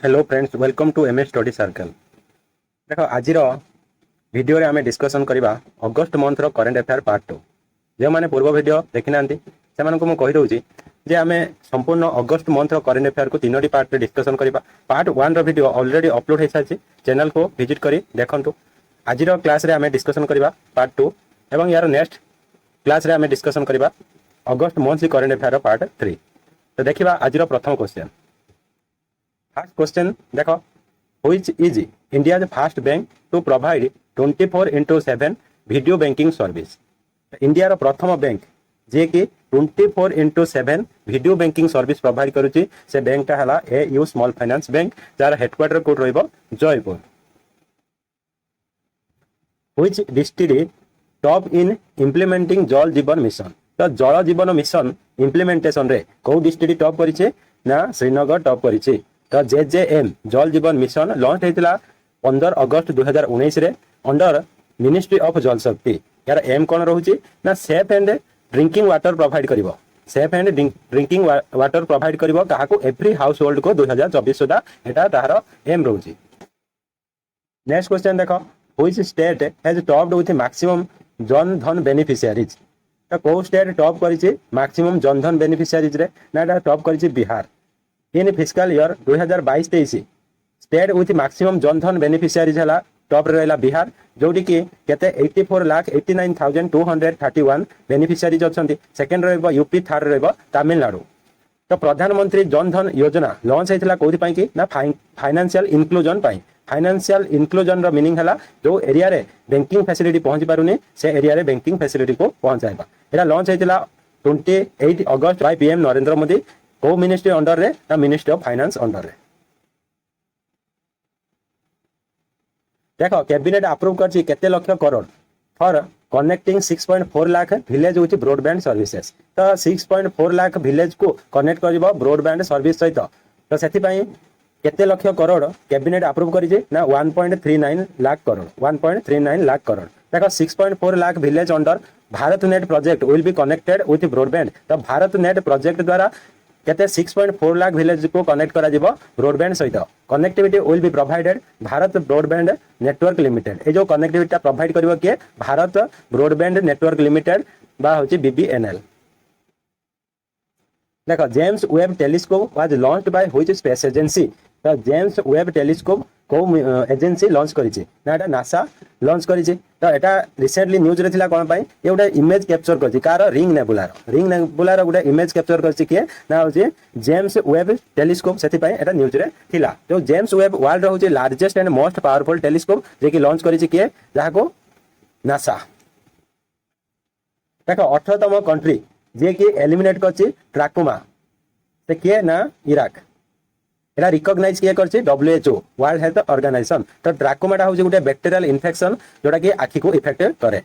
Hello friends, welcome to MS study circle. देख आज video रे आमे डिस्कशन करबा अगस्त मंथ रो करंट अफेयर पार्ट 2। जे माने पूर्व वीडियो देखि नांती से मानको मु कहि दउची जे आमे संपूर्ण अगस्त मंथ रो करंट अफेयर को तीनोटी पार्ट रे डिस्कशन करबा। पार्ट 1 रो वीडियो ऑलरेडी अपलोड हे साची, चैनल को विजिट करी देखंतु। आज रो क्लास रे आमे डिस्कशन करबा पार्ट 2 एवं यार नेक्स्ट क्लास रे आमे डिस्कशन करबा अगस्त मंथली करंट अफेयर रो पार्ट 3। तो देखिबा आज रो प्रथम क्वेश्चन। फर्स्ट क्वेश्चन देखो, which is India's first bank to provide 24/7 video banking service. India रो प्रथम बैंक जे कि 24/7 वीडियो बैंकिंग सर्विस प्रोवाइड करूची से बैंक ता हला एयू स्मॉल फाइनेंस बैंक, जार हेडक्वार्टर कोड रहइबो Jaipur. Which district top in implementing Jal Jeevan mission. तो जल जीवन मिशन इंप्लीमेंटेशन रे को डिस्ट्रिक्ट टॉप करिचे ना श्रीनगर टॉप करिचे। तो जेजेएम जल जीवन मिशन लॉन्च होता 15 अगस्त 2019 रे अंडर मिनिस्ट्री ऑफ जल शक्ति। यार एम कौन रोचे ना safe and drinking water provide करिवो। Safe and drinking water provide करिवो काहाको एवरी हाउस होल्ड को 2024 सुधा एटा तार एम रोचे। नेक्स्ट क्वेश्चन देखो, which state has topped with maximum Jan Dhan beneficiaries. तो को state top करिछि maximum Jan Dhan beneficiaries रे ना एटा टॉप करिछि Bihar. In fiscal year 2022-23 state with maximum Jandhan beneficiaries है टॉप रहा बिहार, जोटी कि केते 84,89,231 बेनिफिशियरीज अच्छा। सेकेंड रहिबो यूपी, थर्ड रहिबो तमिलनाडु। तो प्रधानमंत्री जनधन योजना लॉन्च होता कौन कि ना फाइनेंशियल इनक्लूजन। फाइनेंशियल इनक्लूजन रो मीनिंग है जो एरिया रे बैंकिंग फैसिलिटी पहुंची पारुनी से एरिया रे बैंकिंग फैसिलिटी को पहुंचाइबा। एटा लॉन्च होता 28 अगस्त बाय पीएम नरेंद्र मोदी। को मिनिस्ट्री अंडर रे ना मिनिस्ट्री ऑफ फाइनेंस अंडर रे। देखो कैबिनेट अप्रूव करछि केते लक्ष crore for connecting 6.4 lakh village with broadband services. तो 6.4 लाख विलेज को कनेक्ट करबो ब्रॉडबैंड सर्विस सहित। तो सेति पई केते लक्ष करोड़ कैबिनेट अप्रूव करिछि ना 1.39 लाख करोड़। 1.39 लाख करोड़। देखो 6.4 lakh village under Bharat net project will be connected with broadband. तो भारत नेट प्रोजेक्ट द्वारा केते 6.4 लाख विलेज को कनेक्ट करा जिवो ब्रॉडबैंड सहित। Connectivity will be provided Bharat broadband network limited. ए जो कनेक्टिविटी प्रोवाइड करिवो के भारत ब्रॉडबैंड नेटवर्क लिमिटेड बा होची बीबीएनएल। देखो James Webb telescope was launched by which space agency. तो जेम्स वेब टेलीस्कोप को एजेंसी लॉन्च करिछि ना एटा नासा लॉन्च करिछि। तो एटा रिसेंटली न्यूज रे थिला कोन पई ए गोटे इमेज कैप्चर करछि कार रिंग नेबुलार गोटे इमेज कैप्चर करछि के ना होछि जेम्स वेब टेलीस्कोप। सेति पई एटा न्यूज रे थिला। तो जेम्स वेब वर्ल्ड रो होछि largest and most powerful telescope जे कि लॉन्च करिछि के जहा को नासा। देखो 18तम कंट्री जे कि एलिमिनेट करछि ट्राकोमा से के ना इराक। एटा रिकॉग्नाइज किए करछि WHO वर्ल्ड हेल्थ ऑर्गेनाइजेशन। तो ट्राकोमाटा होछि गुटे बैक्टीरियल इन्फेक्शन जोटा कि आखि को इफेक्ट करे।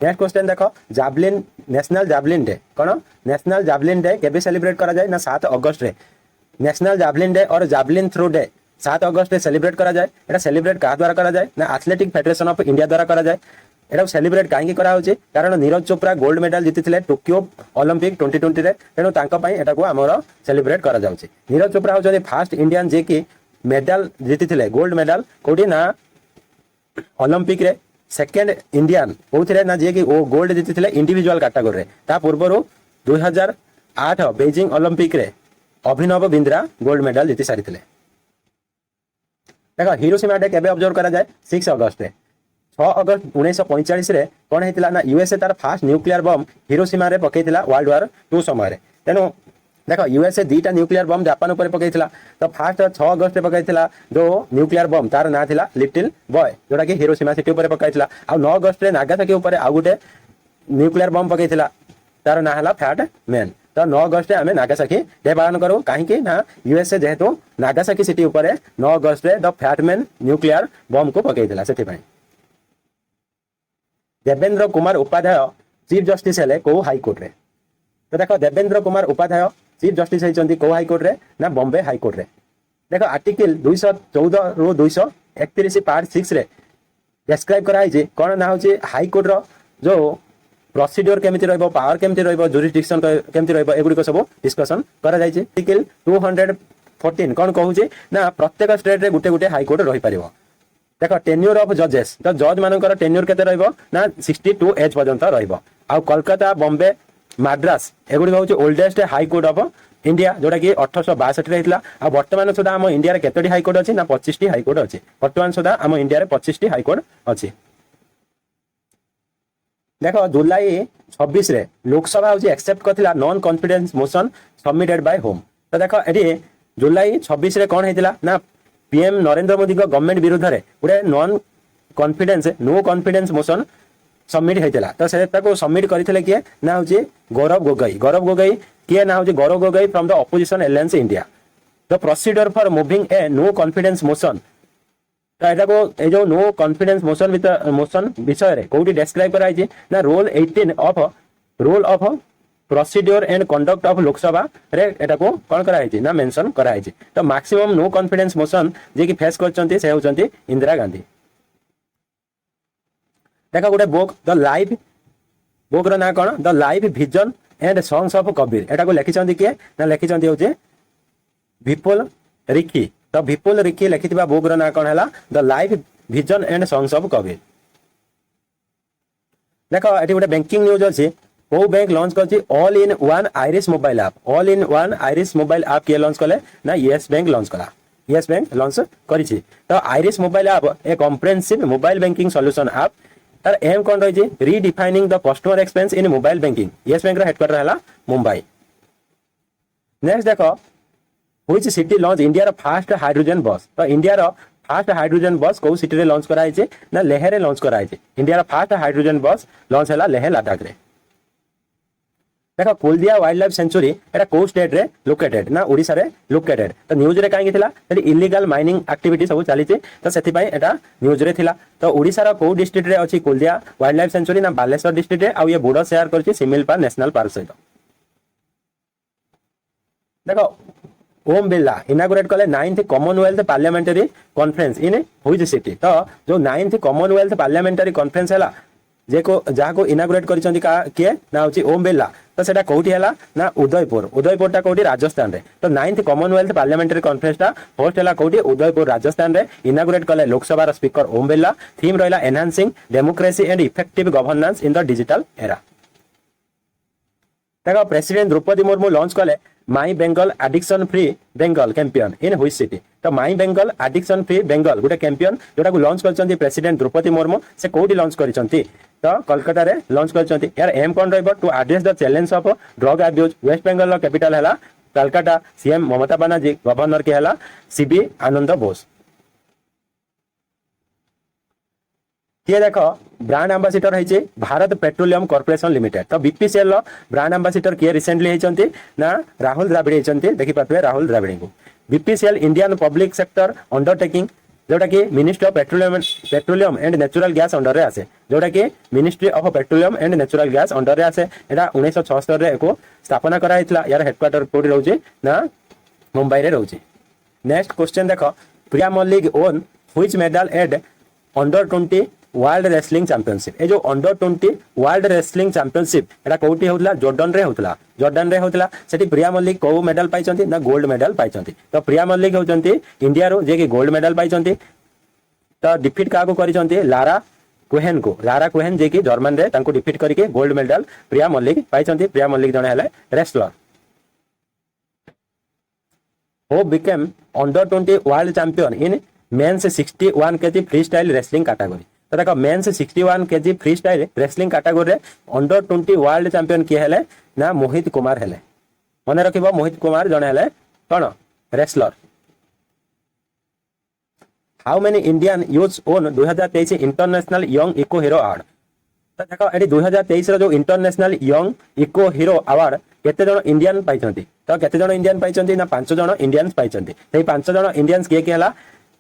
नेक्स्ट क्वेश्चन देखो, जावलिन नेशनल जावलिन डे कोन। नेशनल जावलिन डे केबे सेलिब्रेट करा जाय ना 7 अगस्त रे। नेशनल जावलिन डे और जावलिन थ्रो डे 7 अगस्त रे सेलिब्रेट करा जाय। एटा सेलिब्रेट का द्वारा करा जाय ना एथलेटिक फेडरेशन ऑफ इंडिया द्वारा करा जाय। एटा सेलिब्रेट काहे करा होछि कारण नीरज चोपड़ा गोल्ड मेडल जीतिथिले टोक्यो ओलंपिक 2020 रे। तेणु तांका पई एटा को हमर सेलिब्रेट करा जाउछि। नीरज चोपड़ा होछि फर्स्ट इंडियन जे कि मेडल जीतिथिले गोल्ड मेडल कोडी ना ओलंपिक रे। सेकंड इंडियन कोथिरे ना जे कि ओ गोल्ड जीतिथिले इंडिविजुअल कैटेगरी रे। ता पूर्वरो 2008 बेजिंग ओलंपिक रे अभिनव बिंद्रा गोल्ड मेडल जीति सारिथिले। देखो हिरोशिमा डे केबे ऑब्जर्व करा जाय 6 अगस्त रे। 6 अगस्त 1945 रे कोन हेतिला ना यूएसए तार फर्स्ट न्यूक्लियर बम हिरोशिमा रे पकेइथिला वर्ल्ड वार 2 समय रे। तेनु देखो यूएसए 2टा न्यूक्लियर बम जापान ऊपर पकेइथिला। तो फर्स्ट 6 अगस्त रे पकेइथिला जो न्यूक्लियर बम तार ना थिला लिटिल बॉय जोटा कि हिरोशिमा सिटी ऊपर पकाइथिला। आ 9 अगस्त रे नागासाकी ऊपर आ गुटे न्यूक्लियर बम पकेइथिला तार ना हला फैट मैन। तो 9 अगस्त रे हमें नागासाकी डे पालन करू काहे कि ना यूएसए जेहेतु नागासाकी सिटी ऊपर 9 अगस्त रे the fat man nuclear bomb को पकेइथिला सेति पई। देवेंद्र कुमार उपाध्याय चीफ जस्टिस हेले को हाई कोर्ट रे। तो देखो देवेंद्र कुमार उपाध्याय चीफ जस्टिस होइचंती को हाई कोर्ट रे ना बॉम्बे हाई कोर्ट रे। देखो आर्टिकल 214 रु 231 पार्ट 6 रे डिस्क्राइब करा है कोन ना होची हाई कोर्ट रो जो प्रोसीड्योर केमिति रहबो, पावर केमिति रहबो, जुरिसडिक्शन केमिति रहबो, एगुडी को सब डिस्कशन करा जाय छै। आर्टिकल 14 कौन कहूचे ना प्रत्येक स्टेट रे गुटे गुटे हाईकोर्ट रही पारिबो। देख टेन्यूर ऑफ जजेस तो जज मानकर टेन्यूर केते रहइबो ना 62 एज पर्यंत रहइबो। आ कोलकाता बॉम्बे माद्रास एगुडी होउचे ओल्डेस्ट हाईकोर्ट ऑफ इंडिया जोटा कि 1862 रे हितला। आ वर्तमान सुधा हम इंडिया रे केतोडी हाईकोर्ट अछि ना 25 टी हाईकोर्ट अछि। वर्तमान सुधा हम इंडिया रे 25 टी हाईकोर्ट अछि। देखो जुलाई 26 रे लोकसभा होउचे एक्सेप्ट करथिला non confidence motion submitted by home. तो देखो एडी जुलाई 26 रे कोन हेतिला ना पीएम नरेंद्र मोदी को गवर्नमेंट विरुद्ध रे गुटे नो कॉन्फिडेंस मोशन सबमिट हेतिला। तो से ताको सबमिट करथिले किए ना होची गौरव गोगोई किए ना होची Gaurav Gogoi from the opposition alliance India. The procedure for moving a no confidence motion तो एटा को ए जो नो कॉन्फिडेंस मोशन विषय रे कोडी डिस्क्राइब कराई जे ना rule 18 of procedure and conduct of Lok Sabha रे एटा को कोन कराई जे ना मेंशन कराई जे। तो मैक्सिमम नो कॉन्फिडेंस मोशन जे कि फेस करचंती से होचंती इंदिरा गांधी। देखा गोटे बुक द लाइफ बुक रो ना कोन the life vision and songs of Kabir एटा को लिखिचंती के ना लिखिचंती होचे विपुल रिकी। तो विपुल रिकी लिखिथिबा बुक रो ना कोन हला the life vision and songs of Kabir. देखो एटी गोटे बैंकिंग न्यूज अछि को बैंक लॉन्च करछि all in one iris mobile app के लॉन्च कले ना यस बैंक लॉन्च कला। यस बैंक लॉन्च करिछि। तो iris mobile app a comprehensive mobile banking solution app तार एम कोन रहि छै redefining the customer experience in mobile banking. Yes bank रो हेडक्वार्टर हला मुंबई। नेक्स्ट देखो व्हिच सिटी लॉन्च इंडिया रो फर्स्ट हाइड्रोजन बस। तो इंडिया रो फर्स्ट हाइड्रोजन बस को सिटी रे लॉन्च कराई छै ना लेह रे लॉन्च कराई छै। इंडिया रो फर्स्ट हाइड्रोजन बस लॉन्च हला लेह लद्दाख रे। देखो कुलदिया वाइल्ड लाइफ सेंचुरी एटा को स्टेट रे लोकेटेड ना ओडिसा रे लोकेटेड। तो न्यूज रे काहे थिला एटी इलीगल माइनिंग एक्टिविटी सब चली छै तो सेति पई एटा न्यूज रे थिला। तो ओडिसा रो को डिस्ट्रिक्ट रे अछि कुलदिया वाइल्ड लाइफ सेंचुरी ना बालेश्वर डिस्ट्रिक्ट रे। आ ये बॉर्डर शेयर करछि सिमिलपाल नेशनल पार्क सहित। देखो ओम बिरला इनागुरेट कले 9th Commonwealth parliamentary conference in which city. तो जो 9th कॉमनवेल्थ पार्लियामेंटरी कॉन्फ्रेंस हला जे को जहा को इनागुरेट करिसंती का के ना होची ओम बिरला। तो सेटा कोठी हला ना उदयपुर टा कोठी राजस्थान रे। तो 9th कॉमनवेल्थ पार्लियामेंटरी कॉन्फ्रेंस टा होस्ट हला कोठी उदयपुर राजस्थान रे। इनागुरेट कले लोकसभा रो स्पीकर ओम बिरला। थीम रहला enhancing democracy and effective governance in the digital era. देखो प्रेसिडेंट द्रौपदी मुर्मू लॉन्च कले my Bengal addiction free Bengal campaign in which city. तो my Bengal addiction free Bengal गोटे कैंपेन जोटा को लॉन्च करचंती प्रेसिडेंट द्रौपदी मुर्मू से कोठी लॉन्च करिसंती तो कोलकाता रे लॉन्च करचंती। यार एम कोन रहइबो to address the challenge of drug abuse. West Bengal रो कैपिटल हला कलकत्ता। सीएम ममता बनर्जी गवर्नर के हला सीबी आनंद बोस। ये देखो ब्रांड एम्बेसडर है भारत पेट्रोलियम कॉर्पोरेशन लिमिटेड। तो बीपीसीएल रो ब्रांड एम्बेसडर किए रिसेंटली होचंती ना राहुल द्रविड़ होचंती। देखि पाथबे राहुल द्रविड़ को BPCL Indian public sector undertaking जोटा कि ministry of petroleum and natural gas under रे आसे। जोटा कि ministry of petroleum and natural gas under रे आसे। एटा 1976 रे एको स्थापना करा हितला। यार हेडक्वार्टर कोडी रहउचे ना मुंबई रे रहउचे। नेक्स्ट क्वेश्चन देखो Priya Mallik won which medal at under 20 world wrestling championship. ए जो अंडर 20 वर्ल्ड रेसलिंग चैंपियनशिप एटा कोठी होतला जॉर्डन रे होतला। सेठी प्रिया मल्लिक को मेडल पाइचंती ना गोल्ड मेडल पाइचंती। तो प्रिया मल्लिक होचंती इंडिया रो जे कि गोल्ड मेडल पाइचंती। तो डिफीट काको करिचंती लारा कुहेन जे कि जर्मन रे तांको डिफीट करके गोल्ड मेडल प्रिया मल्लिक पाइचंती। प्रिया मल्लिक जने हले wrestler. Who became under 20 world champion in men's 61 KG free style wrestling category. तो देखो men's 61 KG free style wrestling category रे अंडर 20 वर्ल्ड चैंपियन किए हेले ना मोहित कुमार हेले। मन रखिबो मोहित कुमार जने हेले कोन wrestler. How many Indian youth won 2023 international young eco hero award. तो देखो एडी 2023 रो जो international young eco hero award केते जण इंडियन पाइचंती। तो केते जण इंडियन पाइचंती ना 5 जण इंडियंस पाइचंती। सेही 5 जण इंडियंस किए हला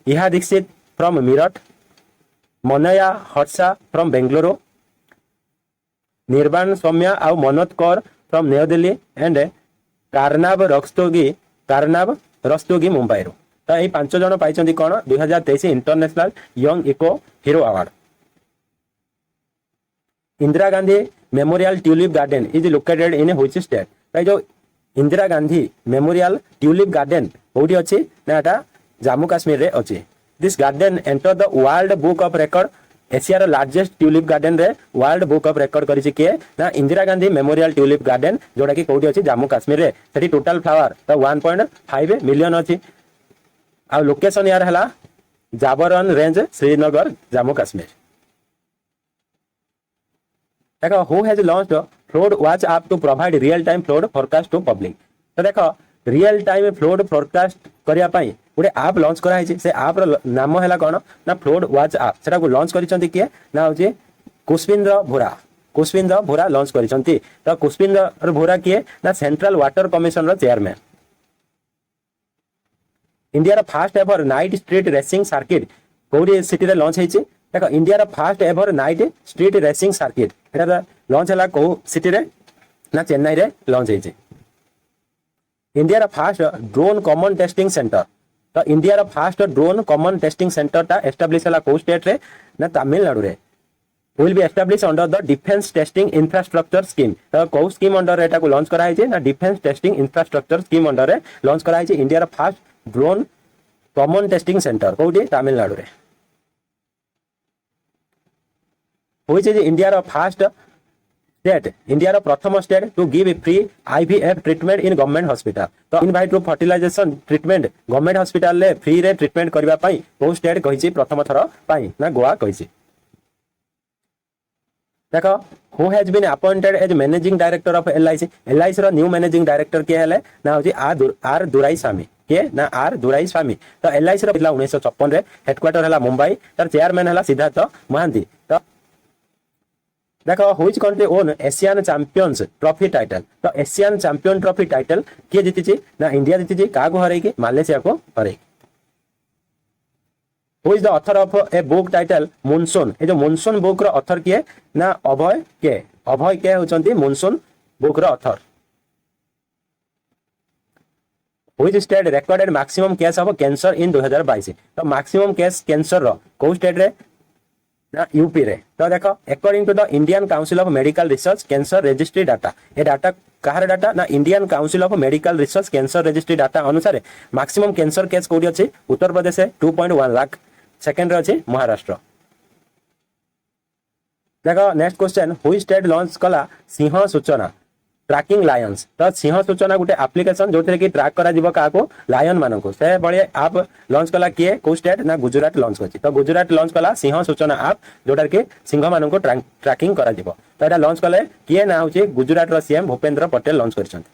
इहा दीक्षित फ्रॉम मीरठ, मनया हर्षा फ्रॉम बेंगलुरु, निर्वाण सौम्या और मनोज कौर फ्रॉम न्यू दिल्ली एंड कारनाब रस्तोगी मुंबई रो। तो यही 5 जण पाइचंती कोन 2023 international young eco hero award. Indira Gandhi memorial tulip garden is located in which state. तो जो Indira Gandhi memorial tulip garden कोठी अछि ना एटा जम्मू काश्मीर रे अछि। This garden enter the world book of record Asia row largest tulip garden रे वर्ल्ड बुक ऑफ रिकॉर्ड करिछि के ना Indira Gandhi memorial tulip garden जोडा कि कोठी अछि जम्मू काश्मीर रे। सेठी टोटल फ्लावर त 1.5 मिलियन अछि। आ लोकेशन यार हला जाबरन रेंज श्रीनगर जम्मू काश्मीर। देखो who has launched flood watch app to provide real time flood forecast to public. तो देखो रियल टाइम फ्लड फोरकास्ट करिया पई गोटे ऐप लॉन्च करा हिची। से ऐप रो नाम हैला कोन ना फ्लड वॉच ऐप। सेटा को लॉन्च करिसंती किए ना होची कुशविंद्र भोरा। कुशविंद्र भोरा लॉन्च करिसंती। तो कुशविंद्र भोरा किए ना सेंट्रल वाटर कमिशन रो चेयरमैन। इंडिया रो first ever night street racing circuit कोडी सिटी रे लॉन्च हेची। देखो इंडिया रो first ever night street racing circuit एटा लॉन्च हला को सिटी रे ना चेन्नई रे लॉन्च हेची। इंडिया रो first drone common testing centre. तो इंडिया रो first drone common testing centre ता एस्टैब्लिश हला को स्टेट रे ना तमिलनाडु रे। will be established under the defense testing infrastructure scheme। तो को स्कीम अंडर एटा को लॉन्च करा हेची ना defence testing infrastructure scheme under रे लॉन्च करा हेची। इंडिया रो first drone common testing centre कोडी तमिलनाडु रे होइছে जे इंडिया रो फर्स्ट स्टेट इंडिया रो प्रथम state to give free IVF treatment in government hospital. तो invite to fertilisation treatment government hospital ले फ्री रे ट्रीटमेंट करबा पई को स्टेट कहिछि प्रथम थर पई ना गोवा कहिछि। देखो who has been appointed as managing director of LIC. LIC रो न्यू मैनेजिंग डायरेक्टर के हेले ना होछि आर दुराई स्वामी के ना आर दुराई स्वामी। तो एलआईसी रो 1956 रे हेडक्वार्टर हला मुंबई। तार चेयरमैन हला सिद्धार्थ महांती। तो देखो which country own Asian champions trophy title. तो एशियन चैंपियन ट्रॉफी टाइटल के जीतिछि ना इंडिया जीतिछि का को हरै कि मालयेशिया को हरै। Who is the author of a book title Monsoon। ए जो मॉनसून बुक रो ऑथर किए ना अभय के। अभय के होचंती मॉनसून बुक रो author. Which state recorded maximum case of cancer in 2022। तो मैक्सिमम केस कैंसर रो को स्टेट रे ना यूपी रे। तो देखो according to the Indian council of medical research cancer registry data. ये डाटा कहार डाटा ना Indian council of medical research cancer registry data अनुसार मैक्सिमम कैंसर केस कोडी अछि उत्तर प्रदेश 2.1 लाख। सेकंड रे अछि महाराष्ट्र। देखो नेक्स्ट क्वेश्चन हुई स्टेट लॉन्च कला सिंह सूचना ट्रैकिंग लायंस। तो सिंह सूचना गुटे एप्लिकेशन जोथे कि ट्रैक करा जिवो का को लायन मानन को से बळे ऐप लॉन्च कला किए को स्टेट ना गुजरात लॉन्च करछि। तो गुजरात लॉन्च कला सिंह सूचना ऐप जोटार कि सिंह मानन को ट्रैकिंग करा जिवो। तो एटा लॉन्च कले किए ना होछि गुजरात रो सीएम भूपेंद्र पटेल लॉन्च करछन्ति।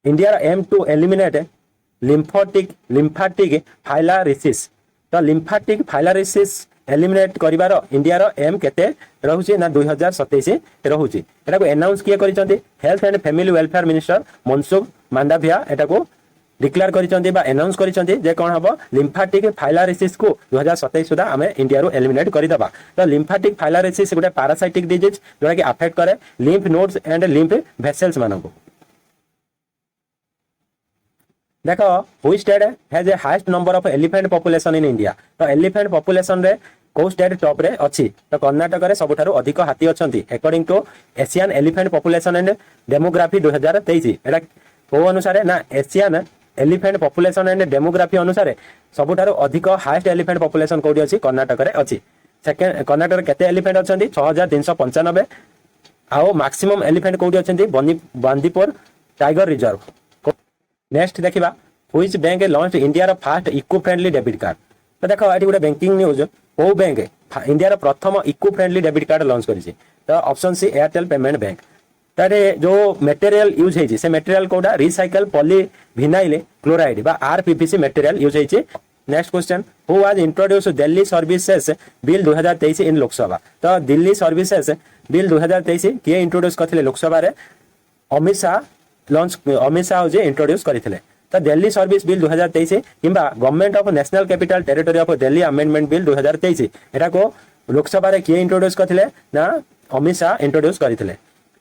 India aim to eliminate lymphatic filariasis. तो लिम्फाटिक फाइलारिसिस एलिमिनेट करिवार इंडिया रो एम केते रहउछि ना 2027 रहउछि। एटा को अनाउंस किए करिसंती health and family welfare minister Mansukh Mandaviya एटा को डिक्लेयर करिसंती बा अनाउंस करिसंती जे कोन हबो लिम्फाटिक फाइलारिसिस को 2027 सुधा हमें इंडिया रो एलिमिनेट करि दबा। तो लिम्फाटिक फाइलारिसिस गुटे पैरासाइटिक डिजीज जोटा कि अफेक्ट करे lymph nodes and lymph vessels मानको। देखो which state has a highest number of elephant population in India. तो एलिफेंट पॉपुलेशन रे को स्टेट टॉप रे अछि। तो कर्नाटक रे सबठारु अधिक हाथी अछंती according to Asian elephant population and demography 2023। एटा को अनुसार ना Asian elephant population and demography अनुसार सबठारु अधिक हाईएस्ट एलिफेंट पॉपुलेशन कोडी अछि कर्नाटक रे अछि। सेकंड कर्नाटक रे केते एलिफेंट अछंती 6395। आओ मैक्सिमम एलिफेंट कोडी अछंती बांदीपुर टाइगर रिजर्व। नेक्स्ट देखिबा व्हिच बैंक लॉन्च इंडिया रो first eco friendly debit card. तो देखो एटी गुटे बैंकिंग न्यूज ओ बैंक इंडिया रो प्रथम eco friendly debit card launch करिछि। तो option C Airtel payment bank. तारे जो मटेरियल यूज हेछि से मटेरियल कोडा रिसाइकल पॉलीविनाइल क्लोराइड बा आरपीपीसी मटेरियल यूज हेछि। Next question who was introduce Delhi services bill 2023 in Lok Sabha. तो दिल्ली सर्विसेज बिल 2023 किए इंट्रोड्यूस करथिले लोकसभा रे अमित शाह हो जे इंट्रोड्यूस करथिले। तो दिल्ली सर्विस बिल 2023 किंबा government of national capital territory of Delhi amendment bill 2023 एटा को लोकसभा रे किए इंट्रोड्यूस करथिले ना अमित शाह इंट्रोड्यूस करथिले।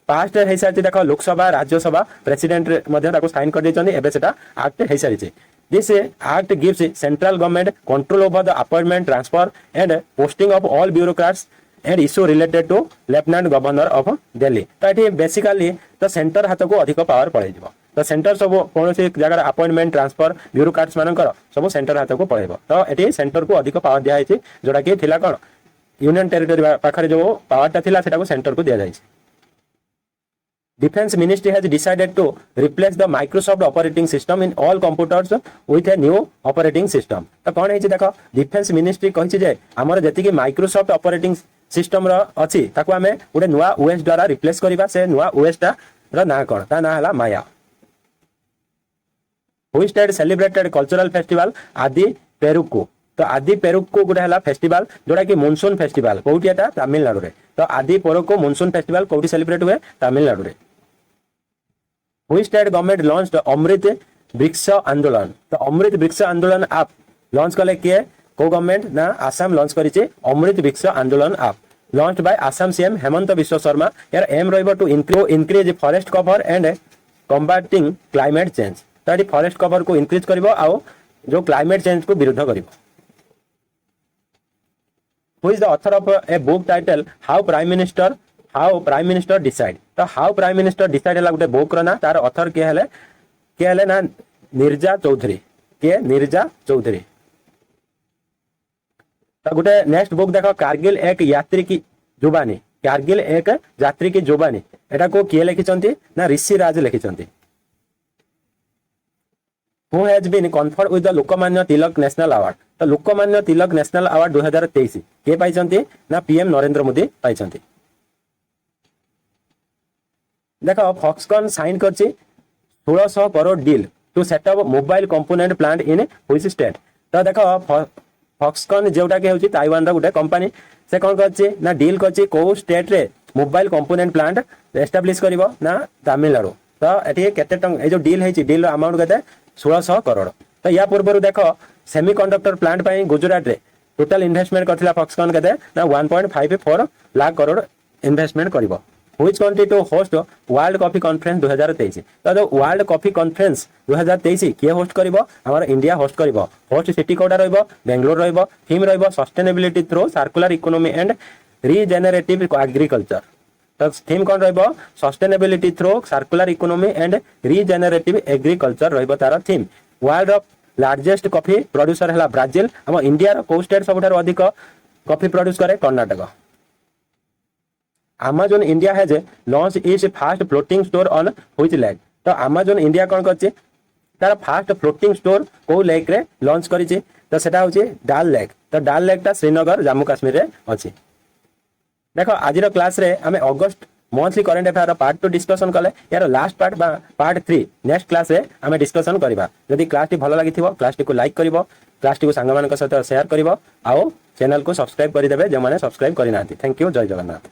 पास्ट हे साथी देखो लोकसभा राज्यसभा प्रेसिडेंट मध्ये ताको साइन कर देचनी एबे सेटा एक्ट हे सारी छै। This act gives central government control over the appointment transfer and posting of all bureaucrats and issue related to lieutenant governor of Delhi. तो ये बेसिकली तो सेंटर हाथ को अधिक पावर पड़े तो सेंटर सब कौन जगह अपॉइंटमेंट ट्रांसफर ब्यूरोक्राट्स मानकर सब सेंटर हाथ को पड़े तो ये सेंटर को अधिक पावर दिखाई जोटा कि थिला कौन यूनियन टेरिटरी पाखरे जो पावरटा थिला सेटा को सेंटर को दिया जाए। Defense Ministry has decided to replace the Microsoft operating system in all computers with a new operating system। तो कौन है देखो डिफेंस मिनिस्ट्री कही जे आमर जति माइक्रोसॉफ्ट ऑपरेटिंग सिस्टम अच्छी ताको आमे गोटे नुआ ओएस द्वारा रिप्लेस करबा से नुआ ओएस टा ना कौन ता ना हला माया। Who state celebrated cultural festival आदि पेरुक्कू। तो आदि पेरुक्कू गोटे हला फेस्टिवल जोटा कि मॉनसून फेस्टिवल कोउटी एटा तमिलनाडु रे। तो आदि पेरुक्कू मॉनसून फेस्टिवल कोउटी सेलिब्रेट हुए तमिलनाडु रे। Which state government launched अमृत वृक्ष आंदोलन। तो अमृत वृक्ष आंदोलन आप लॉन्च कले किए को गवर्नमेंट ना आसाम लॉन्च करिचे अमृत वृक्ष आंदोलन आप launched by Assam CM Himanta Biswa Sarma. यार एम रहइबो to increase forest cover and combating climate change. तो ये फॉरेस्ट कवर को इंक्रीज करिवो आ जो क्लाइमेट चेंज को विरोध करिवो। Who is the author of a book title How Prime Minister Decide। तो हाउ प्राइम मिनिस्टर डिसाइड है गोटे बुक ना तार ऑथर के हेले ना निर्जा चौधरी के निर्जा चौधरी। तो गोटे नेक्स्ट बुक देखो कारगिल एक यात्री की जुबानी। कारगिल एक यात्री की जुबानी एटा को किए लिखिचंती ना ऋषि राज लिखिचंती। Who has been conferred with the Lokmanya Tilak national award. तो लोकमान्य तिलक नेशनल अवार्ड 2023 के पाइचंती ना पीएम नरेंद्र मोदी पाइचंती। देखो फॉक्सकॉन साइन करछि 1600 crore deal to set up mobile component plant in which state. तो देखो फॉक्सकॉन जोटा के होछि ताइवान रा गुटे कंपनी से कोन करछि ना डील करछि को स्टेट रे मोबाइल कंपोनेंट प्लांट एस्टैब्लिश करिवो ना तमिलनाडु। तो एठी केते ए जो डील हेछि डील अमाउंट केते 1600 करोड़। तो या पूर्व देखो सेमीकंडक्टर प्लांट पई गुजरात रे टोटल इन्वेस्टमेंट करथिला फॉक्सकॉन केते ना 1.54 लाख करोड़ इन्वेस्टमेंट करिवो। Which country to host world coffee conference 2023। तो जो वर्ल्ड कॉफी कॉन्फ्रेंस 2023 किए होस्ट करिवो हमर इंडिया होस्ट करिवो। होस्ट सिटी कोडा रहइबो बेंगलोर रहइबो। थीम रहइबो sustainability through circular economy and regenerative agriculture. तो थीम कोन रहइबो sustainability through circular economy and regenerative agriculture रहइबो तार theme. World of largest coffee producer हला ब्राजील। हम इंडिया रो को स्टेट सबठार अधिक कॉफी प्रोड्यूस करे Karnataka. Amazon India has launched its fast floating store on which lake। तो Amazon India कौन करछि तार फास्ट फ्लोटिंग स्टोर को लेक रे लॉन्च करिछि। तो सेटा होछि डाल लेक। तो डाल लेक ता श्रीनगर जम्मू काश्मीर रे अछि। देखो आजिर क्लास रे हमें अगस्त monthly current affair part 2 discussion कले यार लास्ट पार्ट 3 नेक्स्ट क्लास रे हमें डिस्कशन करबा। जदि क्लास टी भलो लागिथिबो क्लास टी को लाइक करिवो क्लास टी को संग मान के साथ शेयर करिवो आओ चैनल को सब्सक्राइब करि देबे जे माने सब्सक्राइब करि नाथि। थैंक यू जय जगन्नाथ।